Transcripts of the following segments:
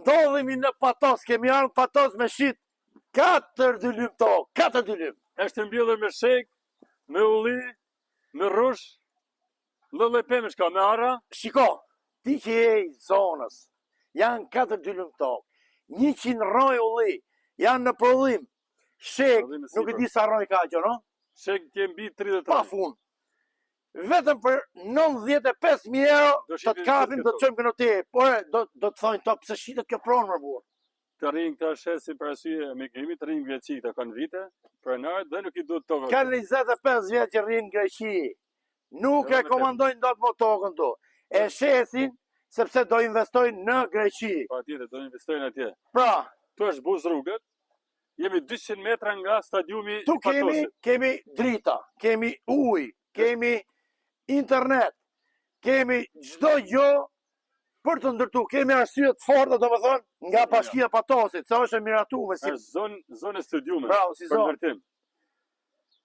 Ndodhemi në Patos, kemi ardhur Patos me shit 4 dylym tokë, 4 dylym. Është mbyllur me shek, me ulli, me rrush, lloj pemesh ka me arra. Shiko, ti që je i zonës, janë 4 dylym tokë, 100 roj ulli, janë në prodhim. Shek, nuk e di sa roj ka që, no? Shek ke mbi 30 pa fund. Vetëm për 95.000 euro të të kapim, do të qëmë këno ti, por do të thonjë to, pëse shitet kjo pronë më burë. Të rinjë këta shesin për arsye e migrimit, të rinjë Greqi këta kanë vite, pronarët dhe nuk i duhet tokën. Kanë 25 vjetë që rinë Greqi, nuk e komandojnë do të më tokën tu. E shesin sepse do investojnë në Greqi. Pa atje, do investojnë atje. Pra, tu është buz rrugët, jemi 200 metra nga stadiumi i Patosit. Tu kemi drita, kemi ujë, kemi internet, kemi çdo gjë për të ndërtu, kemi arsye të forta, domethënë, nga Bashkia e Patosit, sa është e miratuar si zonë studiume. Bravo, si zonë.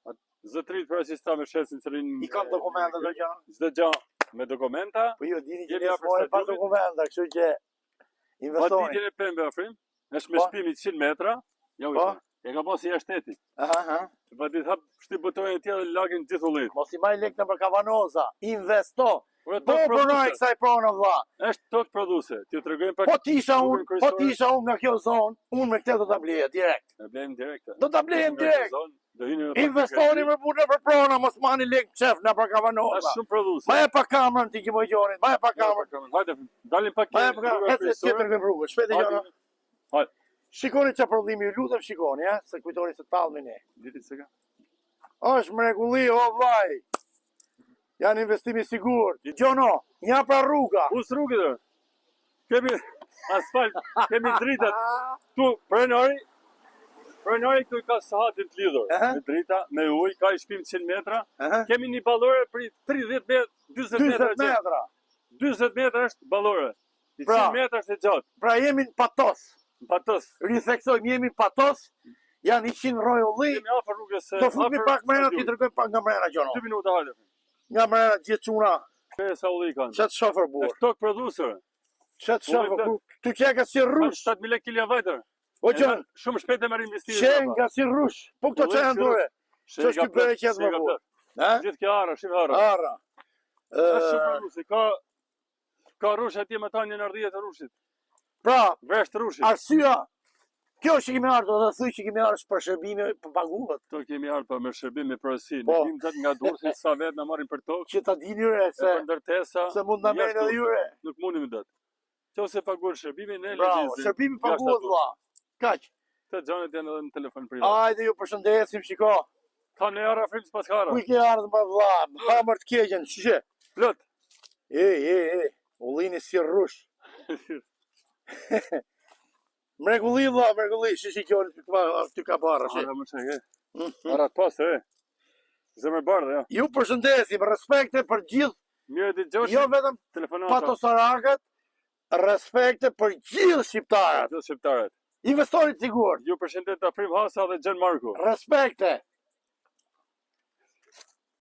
Për zotërit për asista me shesin që rinë... I kam dokumenta do gjë? Çdo gjë me dokumenta. Po jo, dini që ne po pa dokumenta, kështu që investojnë. Po ditën e pembe afrim, është me shpimi 100 metra. Jo, e ka pasi jashteti. Aha. Pa ditë hap shtyp butonin e tjetër lagin gjithë ullit. Mos I maj lek në për Kavanoza, investo. Po pronoj kësaj pronë vlla. Është tokë prodhuese. Ti tregojmë pak. Po tisha unë nga kjo zonë, unë me këtë do ta blej direkt. E blejmë direkt. Do ta blejmë direkt. Do hyni investoni më punë për prona, mos mani lek çef na për Kavanoza. Është shumë prodhuese. Maja pa kamerën ti që më gjonit, maja pa kamerën. Hajde, dalim pak. Maja pa kamerën, ti tregoj rrugën, shpejt e gjona. Hajde. Shikoni që prodhimi, ju lutem shikoni, se kujtoni se tallmi ne. Diti se ka. Është mrekulli, o vaj. Janë investimi sigur. Gjono, nja pra rruga. Us rrugë dhe. Kemi asfalt, kemi dritat. Tu, prenori këtu ka sahatin të lidhur. Me drita, me ujë, ka I shpim 100 metra. Kemi një ballore për 30 metra, 20 metra. 20 metra është ballore. 100 metra është e gjatë. Pra jemi në Patos. Patos. Ritheksojmë, jemi në Patos, janë 100 roj ulli. Kemi afër rrugës se... Do futmi pak mrena, ti tregojmë pak nga mrena, Gjono. 2 minuta hajde. Nga mrena gjithë çuna. Sa ulli kanë. Çet shofer burr. Është tokë prodhuese. Çet shofer. Tu çeka si rrush. 7.000 kg vajtër. O Gjon, shumë shpejt e marr investimin. Çen nga si rrush. Po këto çan janë dure. Ç'është ky bëre qet më burr. Ha? Gjithë kjo arra, shif arra. Arra. Është shumë prodhuese. Ka rrush atje me tani në ardhjet e rrushit. Pra, vesh të rrushit. Arsyeja kjo që kemi ardhur, do të thuj që kemi ardhur për shërbime për paguhet. To kemi ardhur për shërbim me porosi. Ne kemi thënë nga Durrësi sa vet na marrin për tokë. Që ta dini jure se ndërtesa. Se mund na merrni edhe jure. Nuk mundim dot. Nëse paguhet shërbimin ne Bravo, shërbimi paguhet vlla. Kaq. Të xhanet janë edhe në telefon privat. Hajde ju përshëndesim, shiko. Ka ne arra frim pas kara. Ku I ke ardhur më vlla? Hamër të keqen, shiqe. Plot. Ullini si rrush. Mrekulli vlla, mrekulli, shishi kjo ty ka barra. Ara më çaj. Ara pas Zemër bardhë, ja. Ju përshëndesim, respekte për gjithë. Mirë ti Gjoshi. Jo vetëm patosarakët, respekte për gjithë shqiptarët. Gjithë shqiptarët. Investorit sigurt. Ju përshëndet Afrim Hasa dhe Gjen Marku. Respekte.